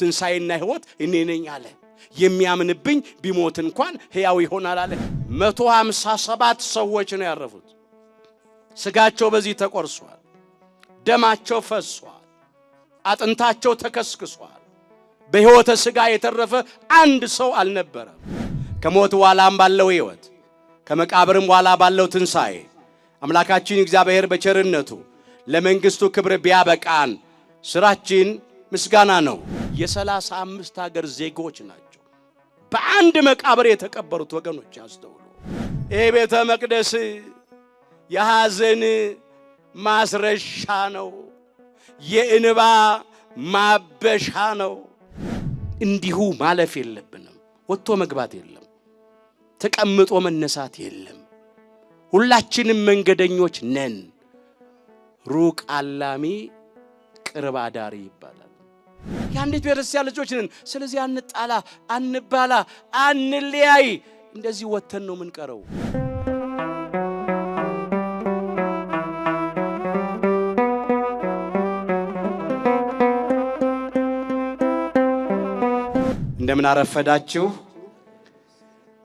ትንሣኤና ሕይወት እኔ ነኝ አለ የሚያምንብኝ ቢሞት እንኳን ሕያው ይሆናል አለ 157 ሰዎች ነው ያረፉት ስጋቸው በዚህ ተቆርሷል ደማቸው ፈሷል አጥንታቸው ተከስክሷል በሕይወተ ስጋ የተረፈ አንድ ሰው አልነበረም ከሞት በኋላም ባለው ሕይወት ከመቃብርም በኋላ ባለው ትንሣኤ አምላካችን እግዚአብሔር በቸርነቱ ለመንግስቱ ክብር ቢያበቃን ስራችን ምስጋና ነው የ35 ሀገር ዜጎች ናቸው በአንድ መቃብር የተቀበሩት ወገኖች ያስተውሉ ይሄ ቤተ መቅደስ የሐዘን ማስረሻ ነው የእንባ ማበሻ ነው እንዲሁ ማለፍ የለብንም ወጥቶ መግባት የለም ተቀምጦ መነሳት የለም ሁላችንም መንገደኞች ነን ሩቅ አላሚ ቅርብ አዳሪ ይባላል ያንዲት ቤተክርስቲያን ልጆች ነን ስለዚህ አንጣላ አንባላ አንለያይ እንደዚህ ወተን ነው ምንቀረው እንደምን አረፈዳችሁ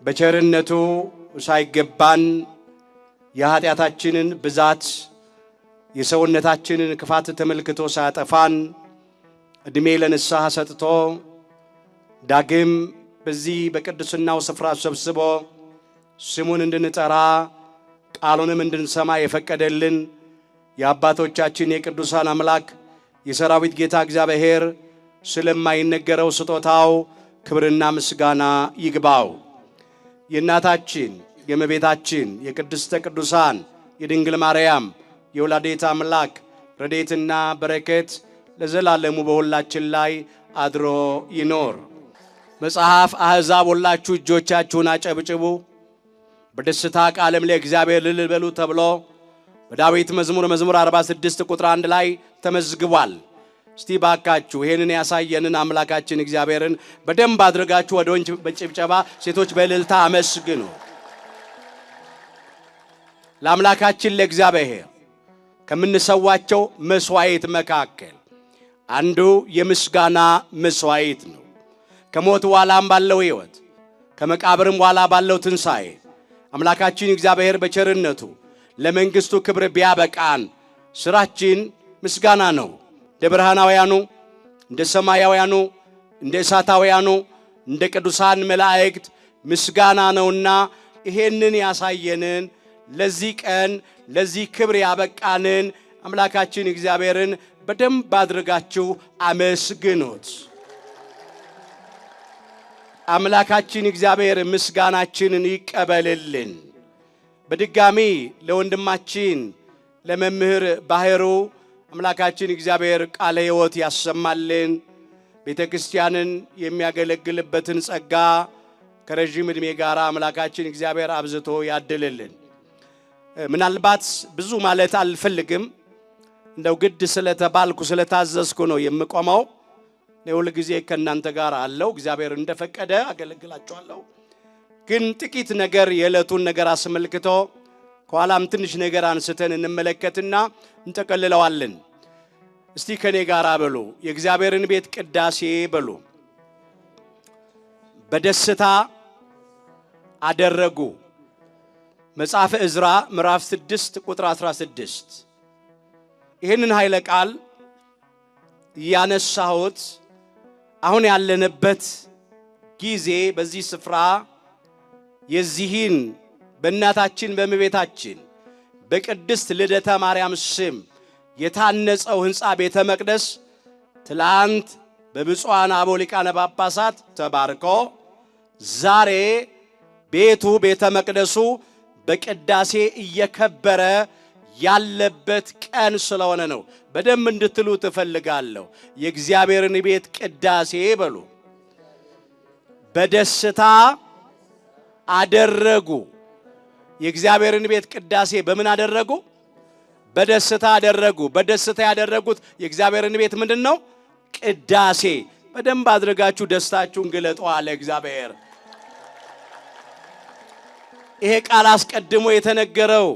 በቸርነቱ ሳይገባን የኃጢአታችንን ብዛት የሰውነታችንን ክፋት ተመልክቶ ሳያጠፋን እድሜ ለንስሐ ሰጥቶ ዳግም በዚህ በቅድስናው ስፍራ ሰብስቦ ስሙን እንድንጠራ ቃሉንም እንድንሰማ የፈቀደልን የአባቶቻችን የቅዱሳን አምላክ የሰራዊት ጌታ እግዚአብሔር ስለማይነገረው ስጦታው ክብርና ምስጋና ይግባው የእናታችን የእመቤታችን የቅድስተ ቅዱሳን የድንግል ማርያም የወላዲተ አምላክ ረድኤትና በረከት ለዘላለሙ በሁላችን ላይ አድሮ ይኖር መጽሐፍ አሕዛብ ሁላችሁ እጆቻችሁን አጨብጭቡ በደስታ ቃልም ለእግዚአብሔር እልል በሉ ተብሎ በዳዊት መዝሙር 46 ቁጥር 1 ላይ ተመዝግቧል እስቲ ባካችሁ ይሄንን ያሳየንን አምላካችን እግዚአብሔርን በደንብ አድርጋችሁ ወንዶች በጭብጨባ ሴቶች በእልልታ አመስግኑ ለአምላካችን ለእግዚአብሔር ከምንሰዋቸው መስዋዕት መካከል አንዱ የምስጋና መስዋዕት ነው ከሞት በኋላም ባለው ሕይወት ከመቃብርም በኋላ ባለው ትንሣኤ አምላካችን እግዚአብሔር በቸርነቱ ለመንግስቱ ክብር ቢያበቃን ስራችን ምስጋና ነው ለብርሃናውያኑ እንደ ሰማያውያኑ እንደ እሳታውያኑ እንደ ቅዱሳን መላእክት ምስጋና ነውና ይሄንን ያሳየንን ለዚህ ቀን ለዚህ ክብር ያበቃንን አምላካችን እግዚአብሔርን በደንብ አድርጋችሁ አመስግኑት አምላካችን እግዚአብሔር ምስጋናችንን ይቀበልልን በድጋሚ ለወንድማችን ለመምህር ባህሩ አምላካችን እግዚአብሔር ቃለ ሕይወት ያሰማልን ቤተክርስቲያንን የሚያገለግልበትን ጸጋ ከረጅም ዕድሜ ጋር አምላካችን እግዚአብሔር አብዝቶ ያድልልን ምናልባት ብዙ ማለት አልፈልግም እንደው ግድ ስለተባልኩ ስለታዘዝኩ ነው የምቆመው ለሁሉ ጊዜ ከናንተ ጋር አለው እግዚአብሔር እንደፈቀደ አገለግላችኋለሁ ግን ጥቂት ነገር የዕለቱን ነገር አስመልክቶ ከኋላም ትንሽ ነገር አንስተን እንመለከትና እንጠቀልለዋለን እስቲ ከኔ ጋር በሉ የእግዚአብሔርን ቤት ቅዳሴ በሉ በደስታ አደረጉ መጽሐፈ ዕዝራ ምዕራፍ 6 ቁጥር 16 ይሄንን ኃይለ ቃል ያነሳሁት አሁን ያለንበት ጊዜ በዚህ ስፍራ የዚህን በእናታችን በእመቤታችን በቅድስት ልደታ ማርያም ስም የታነጸው ሕንጻ ቤተ መቅደስ ትላንት በብፁዓን አበው ሊቃነ ጳጳሳት ተባርኮ ዛሬ ቤቱ ቤተ መቅደሱ በቅዳሴ እየከበረ ያለበት ቀን ስለሆነ ነው በደም እንድትሉ ተፈልጋለሁ የእግዚአብሔርን ቤት ቅዳሴ በሉ በደስታ አደረጉ የእግዚአብሔርን ቤት ቅዳሴ በምን አደረጉ በደስታ አደረጉ በደስታ ያደረጉት የእግዚአብሔርን ቤት ምንድነው ቅዳሴ በደንብ አድርጋችሁ ደስታችሁን ግለጡ አለ እግዚአብሔር ይሄ ቃል አስቀድሞ የተነገረው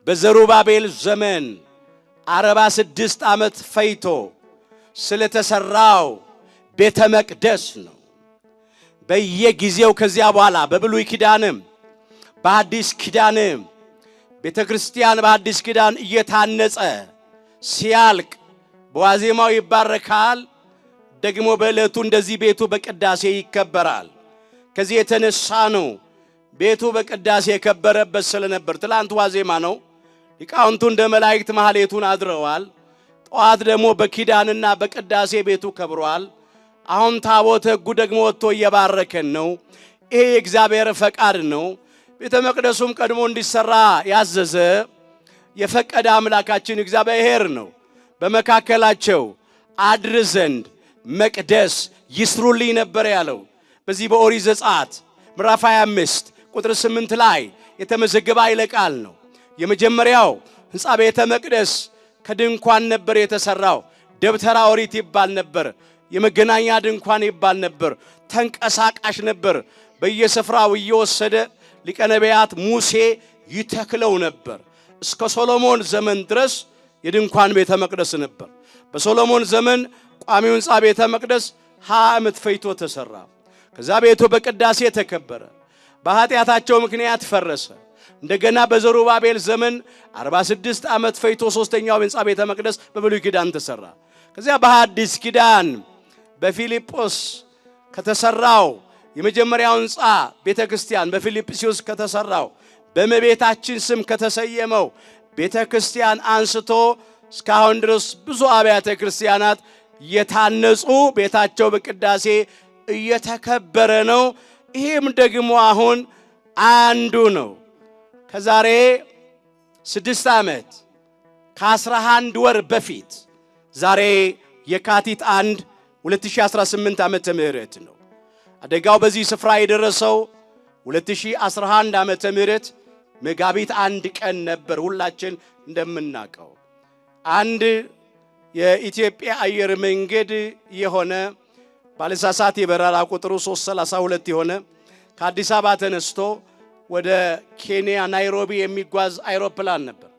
በዘሩባቤል ዘመን 46 ዓመት ፈይቶ ስለተሰራው ቤተ መቅደስ ነው። በየጊዜው ከዚያ በኋላ በብሉይ ኪዳንም በአዲስ ኪዳንም ቤተክርስቲያን በአዲስ ኪዳን እየታነጸ ሲያልቅ በዋዜማው ይባረካል። ደግሞ በእለቱ እንደዚህ ቤቱ በቅዳሴ ይከበራል። ከዚህ የተነሳ ነው ቤቱ በቅዳሴ የከበረበት ስለነበር። ትላንት ዋዜማ ነው። ሊቃውንቱ እንደ መላእክት ማህሌቱን አድረዋል። ጠዋት ደግሞ በኪዳንና በቅዳሴ ቤቱ ከብሯል። አሁን ታቦተ ሕጉ ደግሞ ወጥቶ እየባረከን ነው። ይሄ የእግዚአብሔር ፈቃድ ነው። ቤተ መቅደሱም ቀድሞ እንዲሰራ ያዘዘ የፈቀደ አምላካችን እግዚአብሔር ነው። በመካከላቸው አድር ዘንድ መቅደስ ይስሩልኝ ነበር ያለው። በዚህ በኦሪት ዘጸአት ምዕራፍ 25 ቁጥር 8 ላይ የተመዘገበ ኃይለ ቃል ነው። የመጀመሪያው ሕንጻ ቤተ መቅደስ ከድንኳን ነበር የተሰራው። ደብተራ ኦሪት ይባል ነበር። የመገናኛ ድንኳን ይባል ነበር። ተንቀሳቃሽ ነበር። በየስፍራው እየወሰደ ሊቀ ነቢያት ሙሴ ይተክለው ነበር። እስከ ሶሎሞን ዘመን ድረስ የድንኳን ቤተ መቅደስ ነበር። በሶሎሞን ዘመን ቋሚው ሕንጻ ቤተ መቅደስ 20 ዓመት ፈይቶ ተሰራ። ከዛ ቤቱ በቅዳሴ ተከበረ። በኃጢአታቸው ምክንያት ፈረሰ። እንደገና በዘሩባቤል ዘመን 46 ዓመት ፈይቶ ሶስተኛው ሕንጻ ቤተ መቅደስ በብሉይ ኪዳን ተሰራ። ከዚያ በሐዲስ ኪዳን በፊልጶስ ከተሰራው የመጀመሪያው ሕንጻ ቤተክርስቲያን በፊልጵስዩስ ከተሰራው በእመቤታችን ስም ከተሰየመው ቤተክርስቲያን አንስቶ እስካሁን ድረስ ብዙ አብያተ ክርስቲያናት የታነጹ ቤታቸው በቅዳሴ እየተከበረ ነው። ይህም ደግሞ አሁን አንዱ ነው። ከዛሬ 6 ዓመት ከ11 ወር በፊት ዛሬ የካቲት 1 2018 ዓመተ ምህረት ነው። አደጋው በዚህ ስፍራ የደረሰው 2011 ዓመተ ምህረት መጋቢት 1 ቀን ነበር። ሁላችን እንደምናውቀው አንድ የኢትዮጵያ አየር መንገድ የሆነ ባለሳሳት የበረራ ቁጥሩ 332 የሆነ ከአዲስ አበባ ተነስቶ ወደ ኬንያ ናይሮቢ የሚጓዝ አይሮፕላን ነበር።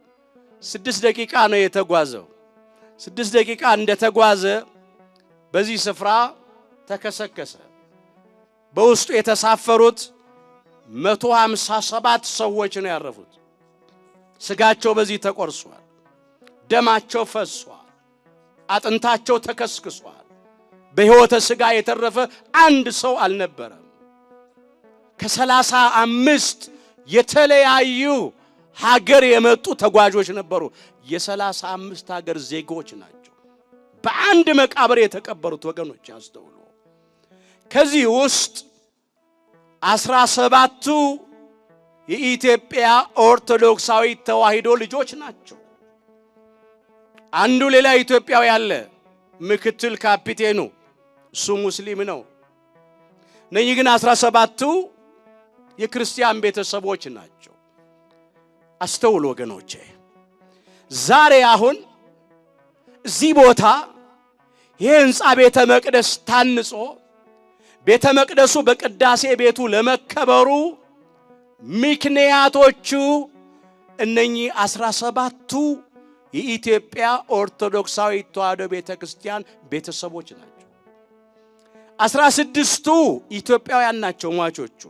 6 ደቂቃ ነው የተጓዘው። 6 ደቂቃ እንደተጓዘ በዚህ ስፍራ ተከሰከሰ። በውስጡ የተሳፈሩት 157 ሰዎች ነው ያረፉት። ስጋቸው በዚህ ተቆርሷል። ደማቸው ፈሷል። አጥንታቸው ተከስክሷል። በሕይወተ ሥጋ የተረፈ አንድ ሰው አልነበረም። ከ35 የተለያዩ ሀገር የመጡ ተጓዦች ነበሩ። የ35 ሀገር ዜጎች ናቸው በአንድ መቃብር የተቀበሩት። ወገኖች አስተውሉ። ከዚህ ውስጥ 17ቱ የኢትዮጵያ ኦርቶዶክሳዊ ተዋሕዶ ልጆች ናቸው። አንዱ ሌላ ኢትዮጵያዊ ያለ ምክትል ካፒቴኑ እሱ ሙስሊም ነው። እነዚህ ግን 17ቱ የክርስቲያን ቤተሰቦች ናቸው። አስተውሉ ወገኖቼ። ዛሬ አሁን እዚህ ቦታ ይህ ሕንጻ ቤተ መቅደስ ታንጾ ቤተ መቅደሱ በቅዳሴ ቤቱ ለመከበሩ ምክንያቶቹ እነኚህ 17ቱ የኢትዮጵያ ኦርቶዶክሳዊ ተዋሕዶ ቤተክርስቲያን ቤተሰቦች ናቸው። 16ቱ ኢትዮጵያውያን ናቸው ሟቾቹ።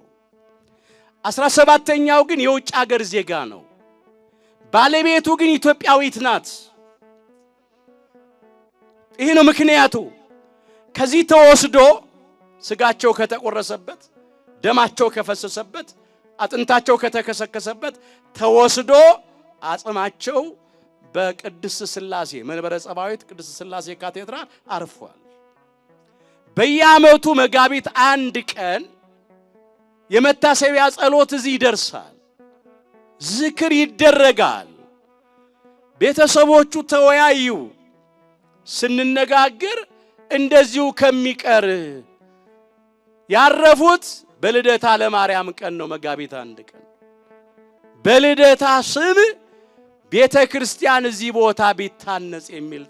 17ኛው ግን የውጭ ሀገር ዜጋ ነው። ባለቤቱ ግን ኢትዮጵያዊት ናት። ይህ ነው ምክንያቱ። ከዚህ ተወስዶ ስጋቸው ከተቆረሰበት፣ ደማቸው ከፈሰሰበት፣ አጥንታቸው ከተከሰከሰበት ተወስዶ አጽማቸው በቅድስት ሥላሴ መንበረ ጸባዖት ቅድስት ሥላሴ ካቴድራል አርፏል። በየዓመቱ መጋቢት 1 ቀን የመታሰቢያ ጸሎት እዚህ ይደርሳል። ዝክር ይደረጋል። ቤተሰቦቹ ተወያዩ። ስንነጋገር እንደዚሁ ከሚቀር ያረፉት በልደታ ለማርያም ቀን ነው። መጋቢት 1 ቀን በልደታ ስም ቤተ ክርስቲያን እዚህ ቦታ ቢታነጽ የሚል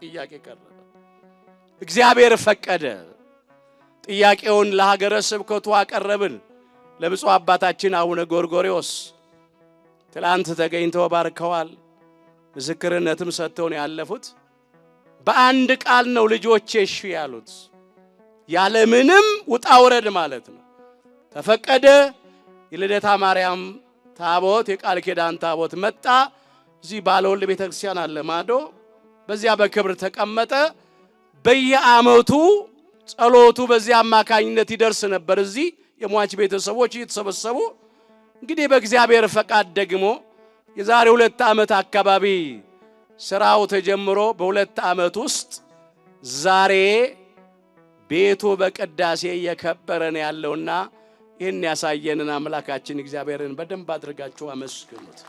ጥያቄ ቀረበ። እግዚአብሔር ፈቀደ። ጥያቄውን ለሀገረ ስብከቱ አቀረብን። ለብፁዕ አባታችን አቡነ ጎርጎርዮስ ትላንት ተገኝተው ባርከዋል። ምስክርነትም ሰጥተውን ያለፉት በአንድ ቃል ነው ልጆቼ እሺ ያሉት። ያለ ምንም ውጣውረድ ማለት ነው ተፈቀደ። የልደታ ማርያም ታቦት የቃል ኪዳን ታቦት መጣ። እዚህ ባለወልድ ቤተክርስቲያን አለ ማዶ በዚያ በክብር ተቀመጠ። በየዓመቱ ጸሎቱ በዚያ አማካኝነት ይደርስ ነበር። እዚህ የሟች ቤተሰቦች እየተሰበሰቡ እንግዲህ በእግዚአብሔር ፈቃድ ደግሞ የዛሬ 2 ዓመት አካባቢ ስራው ተጀምሮ በ2 ዓመት ውስጥ ዛሬ ቤቱ በቅዳሴ እየከበረ ነው ያለውና ይህን ያሳየንን አምላካችን እግዚአብሔርን በደንብ አድርጋችሁ አመስግኑት።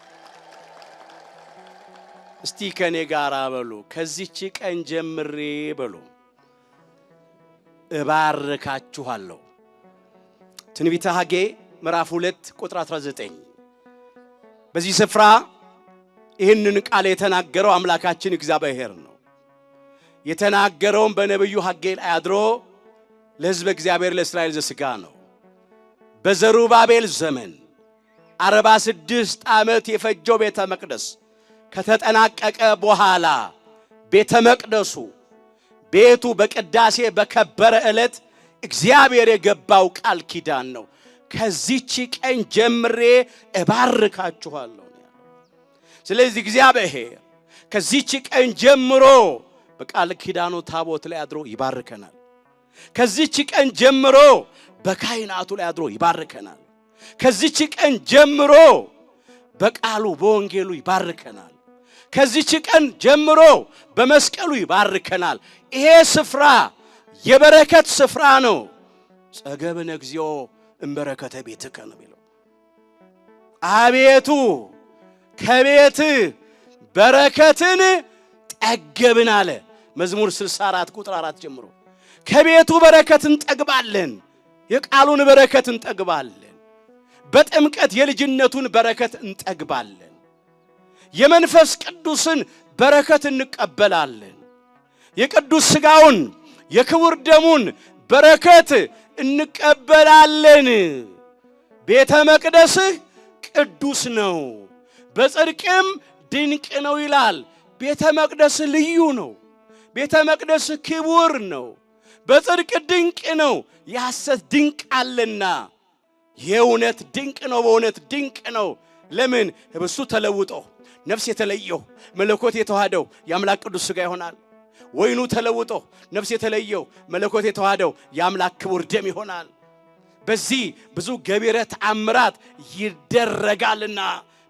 እስቲ ከኔ ጋር በሉ ከዚህች ቀን ጀምሬ በሉ እባርካችኋለሁ። ትንቢተ ሐጌ ምዕራፍ 2 ቁጥር 19 በዚህ ስፍራ ይህንን ቃል የተናገረው አምላካችን እግዚአብሔር ነው። የተናገረውም በነብዩ ሐጌ ላይ አድሮ ለሕዝበ እግዚአብሔር ለእስራኤል ዘሥጋ ነው። በዘሩባቤል ዘመን 46 ዓመት የፈጀው ቤተ መቅደስ ከተጠናቀቀ በኋላ ቤተ መቅደሱ ቤቱ በቅዳሴ በከበረ ዕለት እግዚአብሔር የገባው ቃል ኪዳን ነው። ከዚህች ቀን ጀምሬ እባርካችኋለሁ። ስለዚህ እግዚአብሔር ከዚህች ቀን ጀምሮ በቃል ኪዳኑ ታቦት ላይ አድሮ ይባርከናል። ከዚህች ቀን ጀምሮ በካህናቱ ላይ አድሮ ይባርከናል። ከዚህች ቀን ጀምሮ በቃሉ በወንጌሉ ይባርከናል። ከዚህች ቀን ጀምሮ በመስቀሉ ይባርከናል። ይሄ ስፍራ የበረከት ስፍራ ነው። ጸገብነ እግዚኦ እምበረከተ ቤትከ ነው የሚለው። አቤቱ ከቤት በረከትን ጠገብን አለ መዝሙር 64 ቁጥር 4 ጀምሮ። ከቤቱ በረከትን ጠግባለን። የቃሉን በረከት እንጠግባለን። በጥምቀት የልጅነቱን በረከት እንጠግባለን። የመንፈስ ቅዱስን በረከት እንቀበላለን። የቅዱስ ሥጋውን የክቡር ደሙን በረከት እንቀበላለን። ቤተ መቅደስህ ቅዱስ ነው በጽድቅም ድንቅ ነው ይላል። ቤተ መቅደስ ልዩ ነው። ቤተ መቅደስ ክቡር ነው። በጽድቅ ድንቅ ነው። የሐሰት ድንቅ አለና የእውነት ድንቅ ነው። በእውነት ድንቅ ነው። ለምን ህብስቱ ተለውጦ ነፍስ የተለየው መለኮት የተዋሃደው የአምላክ ቅዱስ ሥጋ ይሆናል። ወይኑ ተለውጦ ነፍስ የተለየው መለኮት የተዋሃደው የአምላክ ክቡር ደም ይሆናል። በዚህ ብዙ ገቢረ ተአምራት ይደረጋልና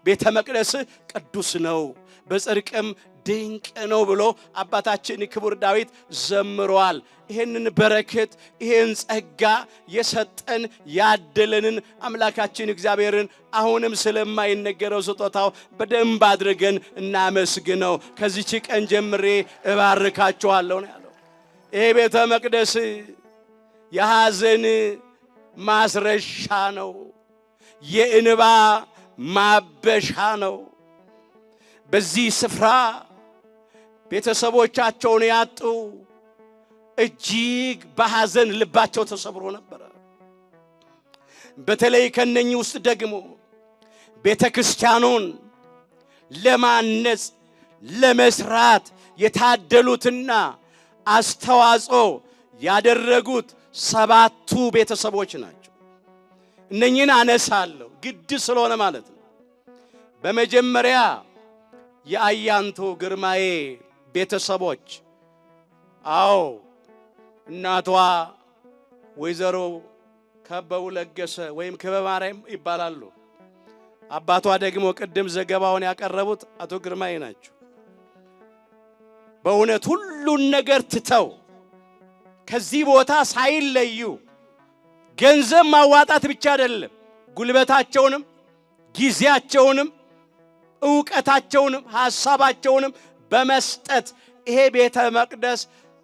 ቤተ መቅደስ ቅዱስ ነው በጽድቅም ድንቅ ነው ብሎ አባታችን ክቡር ዳዊት ዘምሯል። ይሄንን በረከት ይሄን ጸጋ የሰጠን ያደለንን አምላካችን እግዚአብሔርን አሁንም ስለማይነገረው ስጦታው በደንብ አድርገን እናመስግነው። ከዚህች ቀን ጀምሬ እባርካችኋለሁ ነው ያለው። ይሄ ቤተ መቅደስ የሐዘን ማስረሻ ነው። የእንባ ማበሻ ነው። በዚህ ስፍራ ቤተሰቦቻቸውን ያጡ እጅግ በሐዘን ልባቸው ተሰብሮ ነበር። በተለይ ከነኚህ ውስጥ ደግሞ ቤተክርስቲያኑን ለማነጽ ለመስራት የታደሉትና አስተዋጽኦ ያደረጉት 7ቱ ቤተሰቦች ናቸው። እነኚህን አነሳለሁ ግድ ስለሆነ ማለት ነው። በመጀመሪያ የአያንቱ ግርማዬ ቤተሰቦች፣ አዎ እናቷ ወይዘሮ ከበው ለገሰ ወይም ክበበ ማርያም ይባላሉ። አባቷ ደግሞ ቅድም ዘገባውን ያቀረቡት አቶ ግርማዬ ናቸው። በእውነት ሁሉን ነገር ትተው ከዚህ ቦታ ሳይለዩ ገንዘብ ማዋጣት ብቻ አይደለም፣ ጉልበታቸውንም ጊዜያቸውንም ዕውቀታቸውንም ሐሳባቸውንም በመስጠት ይሄ ቤተ መቅደስ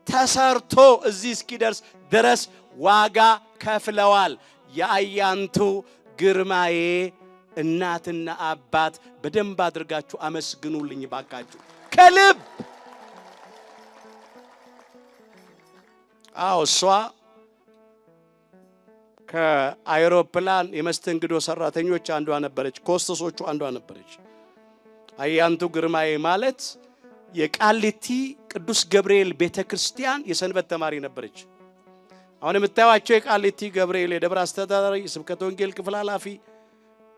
ተሰርቶ እዚህ እስኪደርስ ድረስ ዋጋ ከፍለዋል። የአያንቱ ግርማዬ እናትና አባት በደንብ አድርጋችሁ አመስግኑልኝ ባካችሁ ከልብ። አዎ እሷ ከአይሮፕላን የመስተንግዶ ሰራተኞች አንዷ ነበረች፣ ኮስተሶቹ አንዷ ነበረች። አያንቱ ግርማዬ ማለት የቃሊቲ ቅዱስ ገብርኤል ቤተክርስቲያን የሰንበት ተማሪ ነበረች። አሁን የምታዩአቸው የቃሊቲ ገብርኤል የደብረ አስተዳዳሪ ስብከተ ወንጌል ክፍል ኃላፊ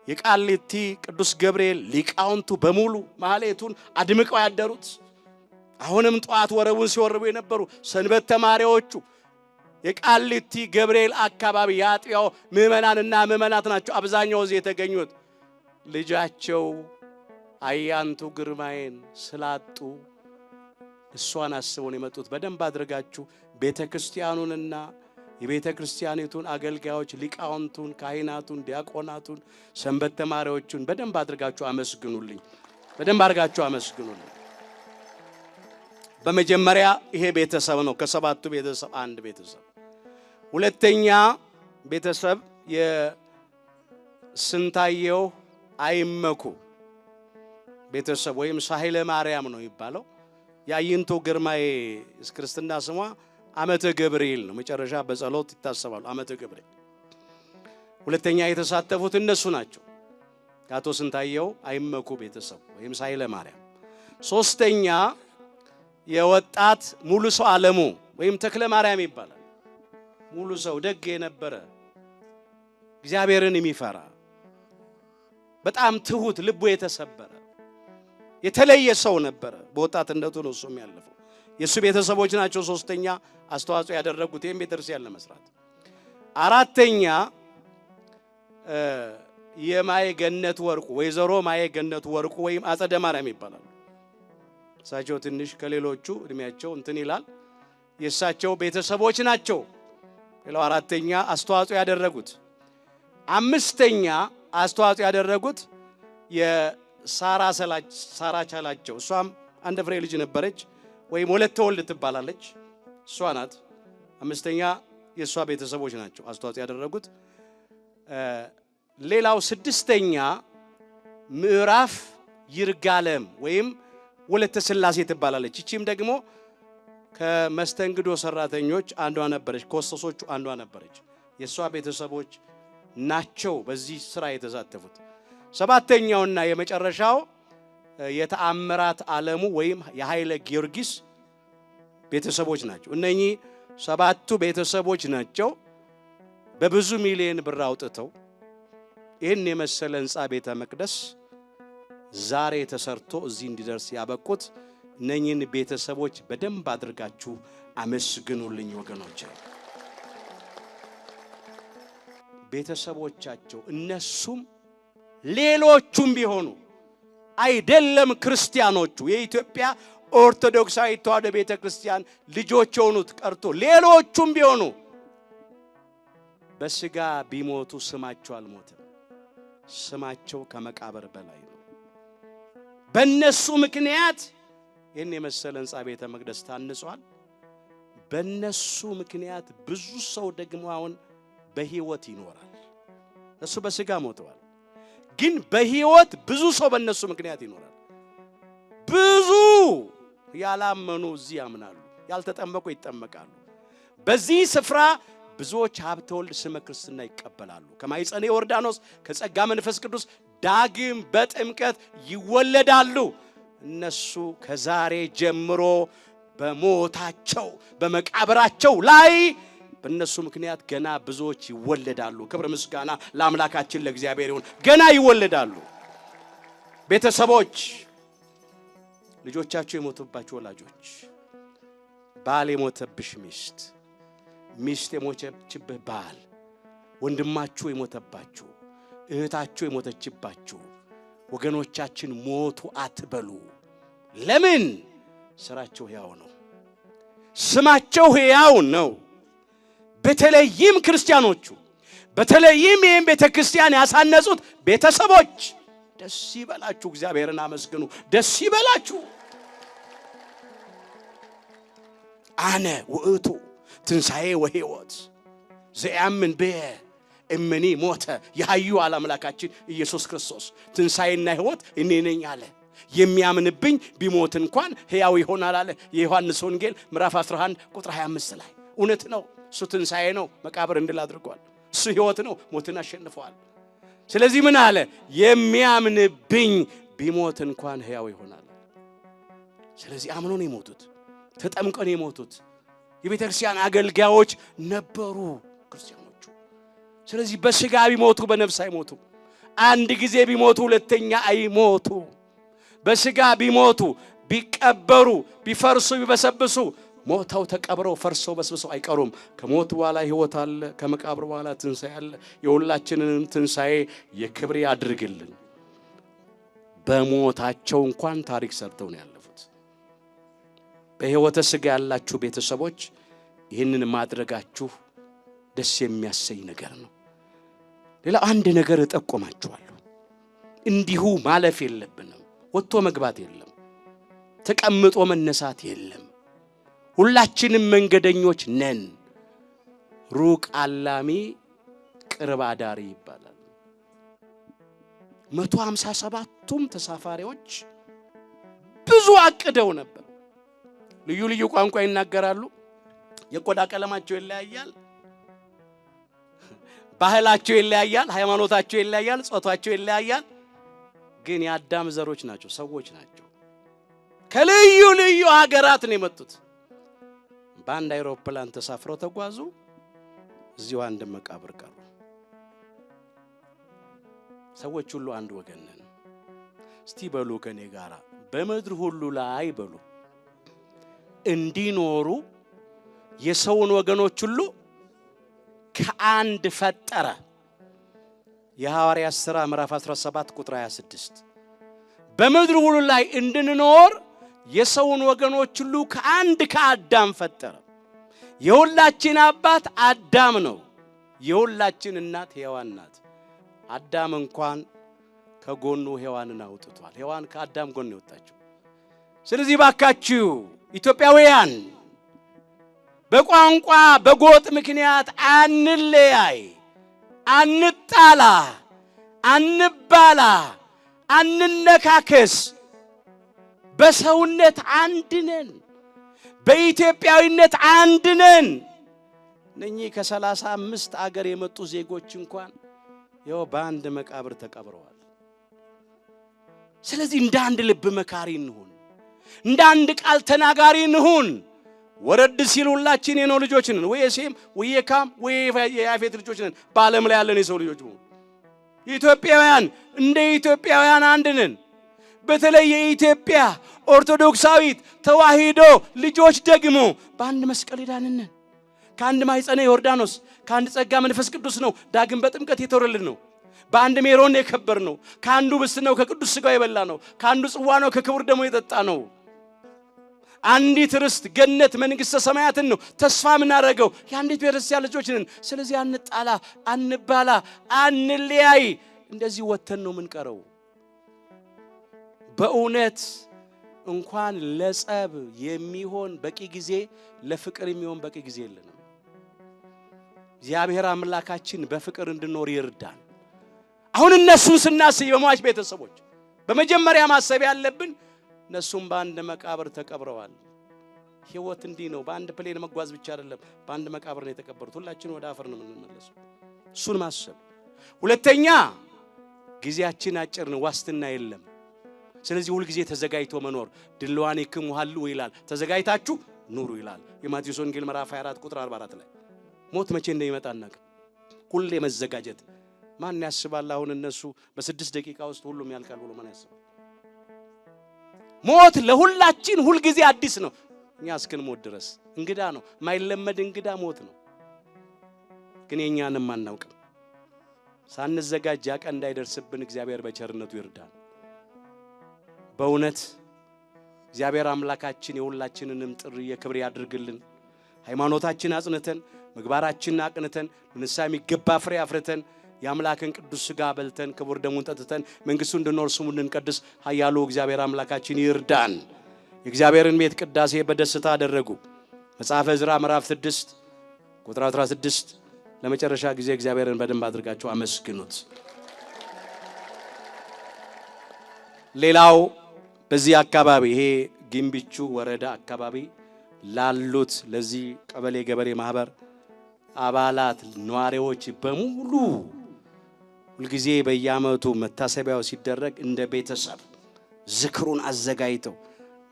የቃሊቲ ቅዱስ ገብርኤል ሊቃውንቱ በሙሉ ማህሌቱን አድምቀው ያደሩት አሁንም ጧት ወረቡን ሲወርቡ የነበሩ ሰንበት ተማሪዎቹ የቃሊቲ ገብርኤል አካባቢ ያጥያው ምእመናንና ምእመናት ናቸው። አብዛኛው እዚህ የተገኙት ልጃቸው አያንቱ ግርማዬን ስላጡ እሷን አስበው የመጡት። በደንብ አድርጋችሁ ቤተክርስቲያኑንና የቤተክርስቲያኒቱን አገልጋዮች ሊቃውንቱን፣ ካህናቱን፣ ዲያቆናቱን፣ ሰንበት ተማሪዎቹን በደንብ አድርጋችሁ አመስግኑልኝ። በደንብ አድርጋችሁ አመስግኑልኝ። በመጀመሪያ ይሄ ቤተሰብ ነው። ከሰባቱ ቤተሰብ አንድ ቤተሰብ። ሁለተኛ ቤተሰብ የስንታየው አይመኩ ቤተሰብ ወይም ሳህለ ማርያም ነው ይባላል። ያይንቶ ግርማዬ ክርስትና ስሟ ዓመተ ገብርኤል ነው። መጨረሻ በጸሎት ይታሰባሉ ዓመተ ገብርኤል። ሁለተኛ የተሳተፉት እነሱ ናቸው። አቶ ስንታየው አይመኩ ቤተሰብ ወይም ሳህለ ማርያም። ሶስተኛ የወጣት ሙሉ ሰው ዓለሙ ወይም ተክለ ማርያም ይባላል። ሙሉ ሰው ደግ የነበረ እግዚአብሔርን የሚፈራ በጣም ትሁት ልቡ የተሰበረ የተለየ ሰው ነበረ። በወጣትነቱ ነው እሱም ያለፈው። የሱ ቤተሰቦች ናቸው ሶስተኛ አስተዋጽኦ ያደረጉት ይሄን ቤተክርስቲያን ለመስራት። አራተኛ የማየ ገነት ወርቁ ወይዘሮ ማየ ገነት ወርቁ ወይም አጸደ ማርያም ይባላል። እሳቸው ትንሽ ከሌሎቹ እድሜያቸው እንትን ይላል። የእሳቸው ቤተሰቦች ናቸው ሌላው አራተኛ አስተዋጽኦ ያደረጉት። አምስተኛ አስተዋጽኦ ያደረጉት የሳራ ቻላቸው እሷም አንድ ፍሬ ልጅ ነበረች ወይም ወለተ ወልድ ትባላለች። እሷ ናት። አምስተኛ የእሷ ቤተሰቦች ናቸው አስተዋጽኦ ያደረጉት። ሌላው ስድስተኛ ምዕራፍ ይርጋለም ወይም ወለተ ስላሴ ትባላለች። እቺም ደግሞ ከመስተንግዶ ሰራተኞች አንዷ ነበረች፣ ከወሰሶቹ አንዷ ነበረች። የሷ ቤተሰቦች ናቸው በዚህ ስራ የተሳተፉት። ሰባተኛውና የመጨረሻው የተአምራት ዓለሙ ወይም የኃይለ ጊዮርጊስ ቤተሰቦች ናቸው። እነኚህ ሰባቱ ቤተሰቦች ናቸው በብዙ ሚሊዮን ብር አውጥተው ይህን የመሰለ ህንጻ ቤተ መቅደስ ዛሬ ተሰርቶ እዚህ እንዲደርስ ያበቁት። እነኚህን ቤተሰቦች በደንብ አድርጋችሁ አመስግኑልኝ ወገኖቼ። ቤተሰቦቻቸው እነሱም ሌሎቹም ቢሆኑ አይደለም ክርስቲያኖቹ የኢትዮጵያ ኦርቶዶክሳዊ ተዋሕዶ ቤተክርስቲያን ልጆች ሆኑት ቀርቶ ሌሎቹም ቢሆኑ በስጋ ቢሞቱ ስማቸው አልሞተም። ስማቸው ከመቃብር በላይ ነው። በእነሱ ምክንያት ይህን የመሰለ ህንጻ ቤተ መቅደስ ታንጿል። በእነሱ ምክንያት ብዙ ሰው ደግሞ አሁን በህይወት ይኖራል። እሱ በስጋ ሞተዋል፣ ግን በህይወት ብዙ ሰው በእነሱ ምክንያት ይኖራል። ብዙ ያላመኑ እዚህ ያምናሉ፣ ያልተጠመቁ ይጠመቃሉ። በዚህ ስፍራ ብዙዎች ሀብተ ወልድ ስመ ክርስትና ይቀበላሉ። ከማይጸነ ዮርዳኖስ ከጸጋ መንፈስ ቅዱስ ዳግም በጥምቀት ይወለዳሉ። እነሱ ከዛሬ ጀምሮ በሞታቸው በመቃብራቸው ላይ በእነሱ ምክንያት ገና ብዙዎች ይወለዳሉ። ክብር ምስጋና ለአምላካችን ለእግዚአብሔር ይሁን። ገና ይወለዳሉ። ቤተሰቦች፣ ልጆቻቸው የሞቱባቸው ወላጆች፣ ባል የሞተብሽ ሚስት፣ ሚስት የሞተችብህ ባል፣ ወንድማችሁ የሞተባችሁ፣ እህታችሁ የሞተችባችሁ ወገኖቻችን ሞቱ አትበሉ። ለምን? ስራቸው ሕያው ነው፣ ስማቸው ሕያው ነው። በተለይም ክርስቲያኖቹ፣ በተለይም ይህን ቤተክርስቲያን ያሳነጹት ቤተሰቦች ደስ ይበላችሁ፣ እግዚአብሔርን አመስግኑ፣ ደስ ይበላችሁ። አነ ውእቱ ትንሣኤ ወሕይወት ዘያምን ብየ እምኔ ሞተ ያዩ አለ አምላካችን ኢየሱስ ክርስቶስ። ትንሣኤና ሕይወት እኔ ነኝ አለ። የሚያምንብኝ ቢሞት እንኳን ሕያው ይሆናል አለ። የዮሐንስ ወንጌል ምዕራፍ 11 ቁጥር 25 ላይ እውነት ነው። እሱ ትንሣኤ ነው፣ መቃብር እንድል አድርጓል። እሱ ሕይወት ነው፣ ሞትን አሸንፏል። ስለዚህ ምን አለ? የሚያምንብኝ ቢሞት እንኳን ሕያው ይሆናል። ስለዚህ አምኖ ነው የሞቱት፣ ተጠምቀው ነው የሞቱት። የቤተክርስቲያን አገልጋዮች ነበሩ ክርስቲያኖቹ። ስለዚህ በስጋ ቢሞቱ በነፍስ አይሞቱ። አንድ ጊዜ ቢሞቱ ሁለተኛ አይሞቱ። በስጋ ቢሞቱ ቢቀበሩ ቢፈርሱ ቢበሰብሱ ሞተው ተቀብረው ፈርሰው በስብሰው አይቀሩም። ከሞት በኋላ ሕይወት አለ፣ ከመቃብር በኋላ ትንሣኤ አለ። የሁላችንንም ትንሣኤ የክብር ያድርግልን። በሞታቸው እንኳን ታሪክ ሰርተው ነው ያለፉት። በሕይወተ ሥጋ ያላችሁ ቤተሰቦች ይህንን ማድረጋችሁ ደስ የሚያሰኝ ነገር ነው። ሌላ አንድ ነገር እጠቆማችኋለሁ። እንዲሁ ማለፍ የለብንም። ወጥቶ መግባት የለም፣ ተቀምጦ መነሳት የለም። ሁላችንም መንገደኞች ነን። ሩቅ አላሚ ቅርብ አዳሪ ይባላል። 157ቱም ተሳፋሪዎች ብዙ አቅደው ነበር። ልዩ ልዩ ቋንቋ ይናገራሉ። የቆዳ ቀለማቸው ይለያያል፣ ባህላቸው ይለያያል፣ ሃይማኖታቸው ይለያያል፣ ጾታቸው ይለያያል። ግን የአዳም ዘሮች ናቸው፣ ሰዎች ናቸው። ከልዩ ልዩ ሀገራት ነው የመጡት። በአንድ አይሮፕላን ተሳፍረው ተጓዙ። እዚሁ አንድ መቃብር ቀሩ። ሰዎች ሁሉ አንድ ወገን ነን። እስቲ በሉ ከኔ ጋራ በምድር ሁሉ ላይ በሉ እንዲኖሩ የሰውን ወገኖች ሁሉ ከአንድ ፈጠረ። የሐዋርያት ሥራ ምዕራፍ 17 ቁጥር 26 በምድር ሁሉ ላይ እንድንኖር የሰውን ወገኖች ሁሉ ከአንድ ከአዳም ፈጠረ። የሁላችን አባት አዳም ነው። የሁላችን እናት ሔዋን ናት። አዳም እንኳን ከጎኑ ሔዋንን አውጥቷል። ሔዋን ከአዳም ጎን ወጣችው። ስለዚህ ባካችሁ ኢትዮጵያውያን በቋንቋ በጎጥ ምክንያት አንለያይ፣ አንጣላ፣ አንባላ፣ አንነካከስ። በሰውነት አንድ ነን፣ በኢትዮጵያዊነት አንድ ነን። እነኚህ ከ35 አገር የመጡ ዜጎች እንኳን ያው በአንድ መቃብር ተቀብረዋል። ስለዚህ እንደ አንድ ልብ መካሪ እንሁን፣ እንደ አንድ ቃል ተናጋሪ እንሁን። ወረድ ሲል ሁላችን የኖህ ልጆች ነን። ወይ ሴም ወይ ካም ወይ የያፌት ልጆች ነን። በዓለም ላይ ያለን የሰው ልጆች ሁሉ ኢትዮጵያውያን እንደ ኢትዮጵያውያን አንድ ነን። በተለይ የኢትዮጵያ ኦርቶዶክሳዊት ተዋሂዶ ልጆች ደግሞ በአንድ መስቀል ዳንን ነን። ከአንድ ማኅፀነ ዮርዳኖስ ከአንድ ጸጋ መንፈስ ቅዱስ ነው ዳግም በጥምቀት የተወረልን ነው። በአንድ ሜሮን የከበር ነው። ከአንዱ ብስት ነው ከቅዱስ ሥጋው የበላ ነው። ከአንዱ ጽዋ ነው ከክቡር ደሙ የጠጣ ነው። አንዲት ርስት ገነት መንግሥተ ሰማያትን ነው ተስፋ ምናረገው። የአንዲት ቤተክርስቲያን ልጆች ነን። ስለዚህ አንጣላ፣ አንባላ፣ አንለያይ። እንደዚህ ወተን ነው ምንቀረው። በእውነት እንኳን ለጸብ የሚሆን በቂ ጊዜ ለፍቅር የሚሆን በቂ ጊዜ የለንም። እግዚአብሔር አምላካችን በፍቅር እንድንኖር ይርዳን። አሁን እነሱን ስናስብ የሟች ቤተሰቦች በመጀመሪያ ማሰብ ያለብን እነሱም በአንድ መቃብር ተቀብረዋል። ሕይወት እንዲህ ነው። በአንድ ፕሌን መጓዝ ብቻ አይደለም፣ በአንድ መቃብር ነው የተቀበሩት። ሁላችን ወደ አፈር ነው የምንመለሰው። እሱን ማሰብ። ሁለተኛ ጊዜያችን አጭር ነው፣ ዋስትና የለም። ስለዚህ ሁሉ ጊዜ ተዘጋጅቶ መኖር። ድልዋኔክሙ ሀሉ ይላል፣ ተዘጋጅታችሁ ኑሩ ይላል የማቴዎስ ወንጌል ምዕራፍ 24 ቁጥር 44 ላይ። ሞት መቼ እንደሚመጣ እናውቅ። ሁሌ መዘጋጀት። ማን ያስባል አሁን እነሱ በ6 ደቂቃ ውስጥ ሁሉም ያልቃል ብሎ ማን ያስባል? ሞት ለሁላችን ሁሉ ጊዜ አዲስ ነው። እኛ እስክንሞት ድረስ እንግዳ ነው። ማይለመድ እንግዳ ሞት ነው። ግን የኛንም አናውቅም። ሳንዘጋጅ ያ ቀን እንዳይደርስብን እግዚአብሔር በቸርነቱ ይርዳን። በእውነት እግዚአብሔር አምላካችን የሁላችንንም ጥሪ የክብር ያድርግልን። ሃይማኖታችን አጽንተን ምግባራችንን አቅንተን ለንስሐ የሚገባ ፍሬ አፍርተን የአምላክን ቅዱስ ሥጋ በልተን ክቡር ደሙን ጠጥተን መንግሥቱን እንድንወር ስሙን እንድንቀድስ ኃያሉ እግዚአብሔር አምላካችን ይርዳን። የእግዚአብሔርን ቤት ቅዳሴ በደስታ አደረጉ። መጽሐፈ ዕዝራ ምዕራፍ 6 ቁጥር 16 ለመጨረሻ ጊዜ እግዚአብሔርን በደንብ አድርጋችሁ አመስግኑት። ሌላው በዚህ አካባቢ ይሄ ግንብቹ ወረዳ አካባቢ ላሉት ለዚህ ቀበሌ ገበሬ ማህበር አባላት ነዋሪዎች በሙሉ ሁልጊዜ በየዓመቱ መታሰቢያው ሲደረግ እንደ ቤተሰብ ዝክሩን አዘጋጅተው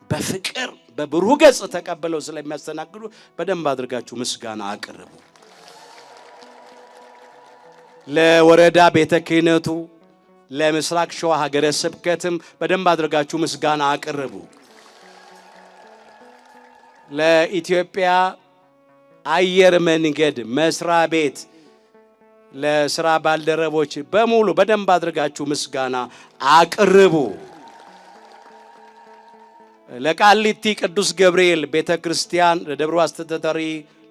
በፍቅር በብሩህ ገጽ ተቀበለው ስለሚያስተናግዱ በደንብ አድርጋችሁ ምስጋና አቅርቡ። ለወረዳ ቤተ ክህነቱ ለምስራቅ ሸዋ ሀገረ ስብከትም በደንብ አድርጋችሁ ምስጋና አቅርቡ። ለኢትዮጵያ አየር መንገድ መስሪያ ቤት ለስራ ባልደረቦች በሙሉ በደንብ አድርጋችሁ ምስጋና አቅርቡ። ለቃሊቲ ቅዱስ ገብርኤል ቤተክርስቲያን ለደብሩ አስተዳዳሪ፣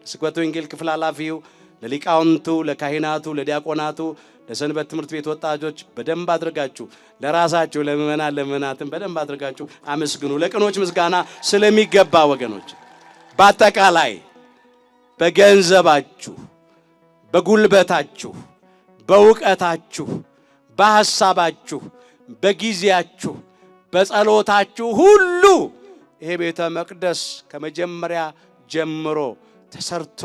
ለስብከተ ወንጌል ክፍል ኃላፊው፣ ለሊቃውንቱ፣ ለካህናቱ፣ ለዲያቆናቱ፣ ለሰንበት ትምህርት ቤት ወጣቶች በደንብ አድርጋችሁ ለራሳችሁ ለምእመናትም በደንብ አድርጋችሁ አመስግኑ። ለቅኖች ምስጋና ስለሚገባ ወገኖች በአጠቃላይ በገንዘባችሁ፣ በጉልበታችሁ፣ በእውቀታችሁ፣ በሐሳባችሁ፣ በጊዜያችሁ፣ በጸሎታችሁ ሁሉ ይሄ ቤተ መቅደስ ከመጀመሪያ ጀምሮ ተሰርቶ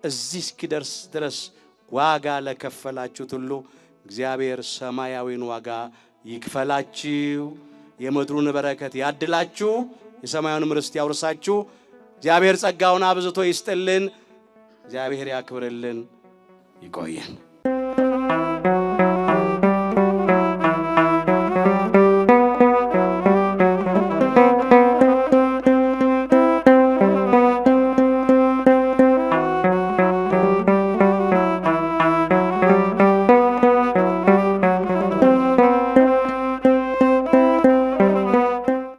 እዚህ እስኪደርስ ድረስ ዋጋ ለከፈላችሁት ሁሉ እግዚአብሔር ሰማያዊን ዋጋ ይክፈላችሁ። የምድሩን በረከት ያድላችሁ፣ የሰማዩን ርስት ያውርሳችሁ። እግዚአብሔር ጸጋውን አብዝቶ ይስጥልን። እግዚአብሔር ያክብርልን። ይቆየን።